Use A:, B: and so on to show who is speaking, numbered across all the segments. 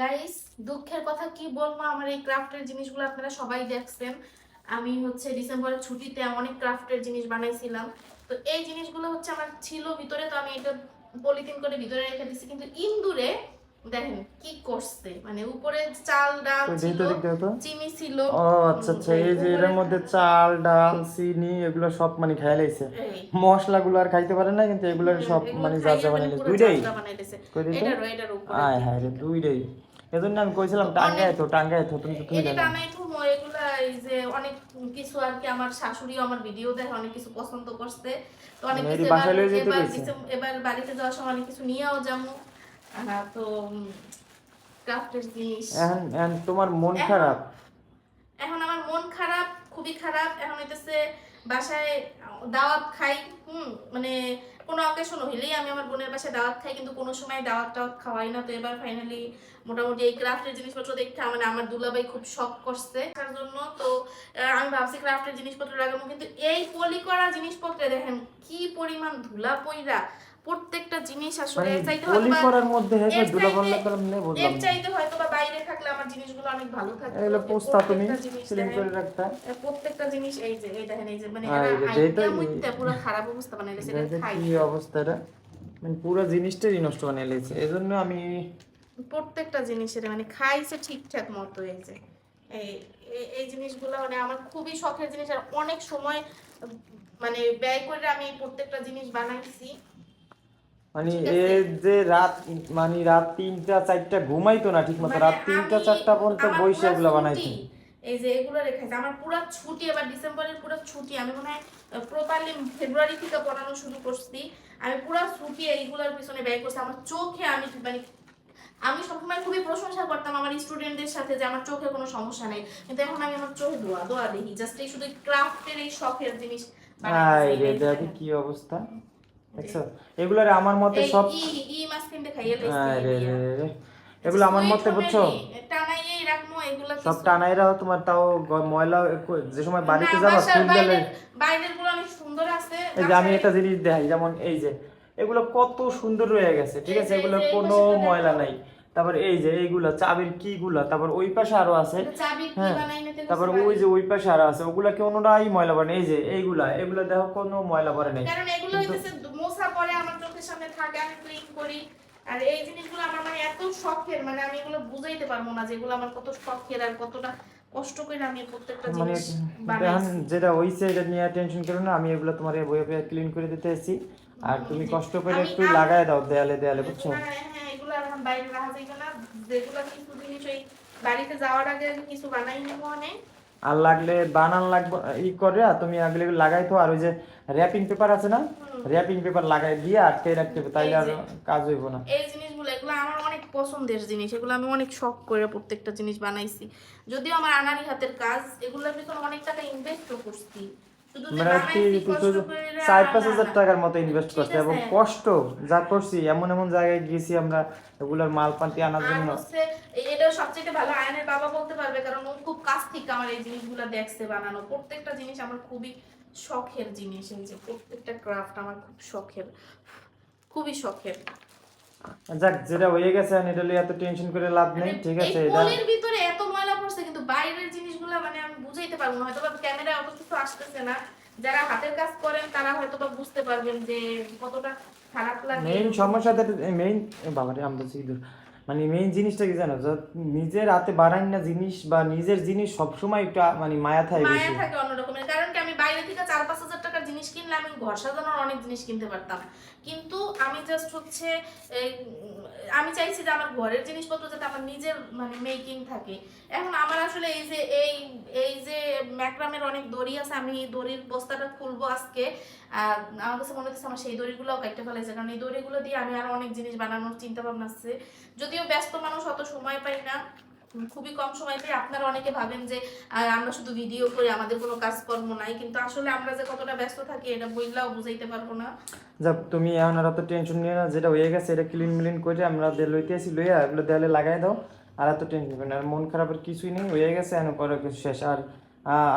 A: Guys, দুঃখের কথা কি বলবো, আমার এই ক্রাফটের জিনিসগুলো আপনারা সবাই দেখছেন। আমি ডিসেম্বরের ছুটিতে অনেক ক্রাফটের জিনিস বানাইছিলাম। তো এই জিনিসগুলো আমার ছিল ভিতরে, তো আমি এটা পলিথিন করে ভিতরে রেখে দিছি, কিন্তু ইন্দুরে দেখেন কি করছে, মানে উপরে চাল ডাল ছিল, চিনি ছিল।
B: ও আচ্ছা আচ্ছা, এই যে এর মধ্যে চাল ডাল চিনি এগুলো সব মানে খাই লাইছে। মশলাগুলো আর খাইতে পারে না, কিন্তু এগুলো সব মানে যা যা বানাইলে দুইটাই কই দিতে। আয় হায় রে, দুইটাই। এজন্য আমি কইছিলাম টাঙ্গায় তো তুমি তো তুমি জানো
A: এগুলা এই যে অনেক কিছু আর কি, আমার শাশুড়িও আমার ভিডিও দেখে অনেক কিছু পছন্দ করছে। তো অনেক কিছু এবার বাড়িতে যাওয়ার সময় অনেক কিছু নিয়েও যাবো। তো ক্রাফটের জিনিস।
B: এখন তোমার মন খারাপ?
A: এখন আমার মন খারাপ, খুবই খারাপ। এখন হইতেছে বাসায় দাওয়াত খাই, মানে কোনো অকেশন হইলেই আমি আমার বোনের বাসায় দাওয়াত খাই, কিন্তু কোনো সময় দাওয়াত টাওয়াত খাওয়াই না। তো এবার ফাইনালি মোটামুটি এই ক্রাফটের জিনিসপত্র দেখতে মানে আমার দুলাভাই খুব শখ করছে তার জন্য। তো আমি ভাবছি ক্রাফটের জিনিসপত্র লাগাবো, কিন্তু এই পলি করা জিনিসপত্রে দেখেন কি পরিমাণ ধুলা পইরা। প্রত্যেকটা জিনিস আসলে চাইতে হয়
B: পলি করার মধ্যে হেসে ধুলা পড়লে তো আমি বুঝলাম।
A: এর চাইতে হয়তো বা বাইরে থাকলে আমার জিনিসগুলো অনেক ভালো থাকে।
B: এগুলো পোস্তা তুমি সিলিং করে রাখতা।
A: প্রত্যেকটা জিনিস এই যে এই দেখেন, এই যে মানে আইডিয়া মুইতে পুরো খারাপ অবস্থা বানাইছে। এটা খাই
B: কি অবস্থাটা, মানে পুরো জিনিসটাই নষ্ট বানাই লাইছে। এজন্য আমি
A: প্রত্যেকটা জিনিসের মানে খাইছে ঠিকঠাক মতো। এই যে এই এই জিনিসগুলো মানে আমার খুবই শখের জিনিস, আর অনেক সময় মানে ব্যয় করে আমি প্রত্যেকটা জিনিস বানাইছি।
B: মানে এই যে রাত 3টা 4টা ঘুমাইতো না ঠিক মতো, রাত 3টা 4টা পর্যন্ত বইসে এগুলো বানাইছি।
A: এই যে এগুলো রেখেছে আমার পুরো ছুটি, এবার ডিসেম্বরের পুরো ছুটি। আমি মনে হয় প্রপারলি ফেব্রুয়ারি থেকে পড়ানো শুরু করছি। আমি পুরো ছুটি এইগুলোর পিছনে ব্যয় করছি। আমার চোখে মানে আমি সবসময় খুবই প্রশংসা করতাম আমার স্টুডেন্টদের সাথে যে আমার চোখে কোনো সমস্যা নেই, কিন্তু এখন আমি আমার চোখে দোয়া দোয়া দেখি। জাস্ট এই শুধু ক্রাফটের এই শখের জিনিস
B: বানাইছি। দেখো কি অবস্থা, দেখছো? এগুলো আমার মতে সব
A: ই মাছ কিনতে খাইয়ে
B: আরে এগুলো আমার মতে বুঝছো
A: টানাইয়েই রাখমু। এগুলো
B: সব টানাইরাও তোমার তাও ময়লা যে সময় বাড়িতে যাবা ফুল দিলে
A: বাইরের গুলো অনেক সুন্দর আছে।
B: এই যে আমি একটা জিনিস দেখাই, যেমন এই যে এগুলো কত সুন্দর রয়ে গেছে, ঠিক আছে? এগুলো কোনো ময়লা নাই। তারপর এই যে এইগুলা চাবির কি গুলা, তারপর ওই পাশে আরো আছে, হ্যাঁ, তারপর ওই যে ওই পাশে আরো আছে, ওগুলা কোনোটাই ময়লা পড়ে না। এই যে এগুলা দেখো কোনো ময়লা পড়ে নাই,
A: কারণ এগুলো হইতেছে মোছা পরে আমার চোখের সামনে থাকে, আমি ক্লিন করি। আর এই জিনিসগুলো আমার মানে এত শখের, মানে আমি এগুলো বুঝাইতে পারবো না যেগুলো আমার কত শখের আর কতটা কষ্ট করে আমি প্রত্যেকটা জিনিস বানাইছি।
B: যেটা হইছে এটা নিয়ে টেনশন করো না, আমি এগুলো তোমার বইয়ে বইয়ে ক্লিন করে দিতে এসেছি। আর তুমি কষ্ট করে একটু লাগায় দাও দেয়ালে দেয়ালে, বুঝছো?
A: হ্যাঁ, এগুলো আর বাইরে রাখা যাইবে না। যেগুলো কিছু জিনিস ওই বাড়িতে যাওয়ার আগে কিছু বানাই নেবো অনেক।
B: আর লাগলে বানান লাগবে করে, আর তুমি আগলে লাগাইতো। আর ওই যে র‍্যাপিং পেপার আছে না, র‍্যাপিং পেপার লাগাই দিয়ে আটকে রাখতে হবে, তাইলে আর কাজ হইব না।
A: এই জিনিসগুলো এগুলো আমার অনেক পছন্দের জিনিস, এগুলো আমি অনেক শখ করে প্রত্যেকটা জিনিস বানাইছি। যদিও আমার আনারি হাতের কাজ, এগুলোর ভিতরে অনেক টাকা ইনভেস্টও করছি।
B: চার 5,000 টাকার মতো ইনভেস্ট করছে, এবং কষ্ট যা করছি, এমন এমন জায়গায় গেছি আমরা এগুলোর মাল পান্তি আনার জন্য।
A: এটা সবচেয়ে ভালো আয়নের বাবা বলতে পারবে, কারণ ও খুব কাছ থেকে আমার এই জিনিসগুলো দেখছে বানানো। প্রত্যেকটা জিনিস আমার খুবই শখের জিনিস। এই যে প্রত্যেকটা ক্রাফট আমার খুব শখের, খুবই শখের।
B: যাক, যেটা হয়ে গেছে এটা নিয়ে এত টেনশন করে লাভ নেই, ঠিক আছে?
A: এটা পলির ভিতরে এত ময়লা পড়ছে, কিন্তু বাইরের জিনিসগুলো মানে আমি বুঝাইতে পারবো না, হয়তো বা ক্যামেরায় অত কিছু আসতেছে না। যারা হাতের কাজ করেন তারা হয়তো বা বুঝতে পারবেন যে কতটা খারাপ লাগে।
B: মেইন সমস্যাটা মেইন বাবারে আমরা মানে মেইন জিনিসটা কি জানো, নিজের হাতে বানাই না জিনিস বা নিজের জিনিস সবসময় একটা মানে মায়া থাকে
A: অন্যরকমের। কারণ কি আমি বাইরে থেকে 4-5 হাজার টাকার জিনিস কিনলে আমি ঘর সাজানোর অনেক জিনিস কিনতে পারতাম, কিন্তু আমি জাস্ট আমি চাইছি যে আমার ঘরের জিনিসপত্র যাতে আমার নিজের মানে মেকিং থাকে। এখন আমার আসলে এই যে ম্যাক্রামের অনেক দড়ি আছে, আমি এই দড়ির বস্তাটা খুলবো আজকে। আমার কাছে মনে হচ্ছে আমার সেই দড়িগুলো কেটে ফেলেছে, কারণ এই দড়িগুলো দিয়ে আমি আরো অনেক জিনিস বানানোর চিন্তা ভাবনা আছে। যদিও ব্যস্ত মানুষ, অত সময় পাই না, খুবই কম সময় পাই। আপনারা অনেকে ভাবেন যে আমরা শুধু ভিডিও করি, আমাদের কোনো কাজকর্ম নাই, কিন্তু আসলে আমরা যে কতটা ব্যস্ত থাকি এটা বললেও বুঝাইতে পারবো না।
B: যাক, তুমি এখন আর অত টেনশন নিয়ে না, যেটা হয়ে গেছে এটা ক্লিন মিলিন করে আমরা লইতে আসি, লইয়া এগুলো দেয়ালে লাগাই দাও। আর এত টেনশন করি না, আর মন খারাপের কিছুই নেই, হয়ে গেছে এখন করে কিছু শেষ। আর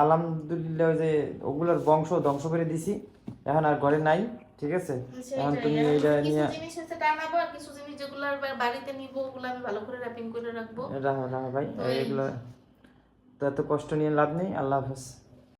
B: আলহামদুলিল্লাহ ওই যে ওগুলোর বংশ ধ্বংস করে দিছি, এখন আর ঘরে নাই। ঠিক আছে?
A: সেটাই।
B: এখন তুমি
A: এখন
B: এটা
A: কিছু
B: নিয়ে
A: জিনিস হচ্ছে টানাবো আর কিছু জিনিস যেগুলো আর বাড়িতে নিবো ওগুলো আমি ভালো করে র্যাপিং করে রাখবো।
B: রাহো রাহো ভাই,
A: তো এই-
B: এগুলো তো এত কষ্ট নিয়ে লাভ নেই। আল্লাহ হাফেজ।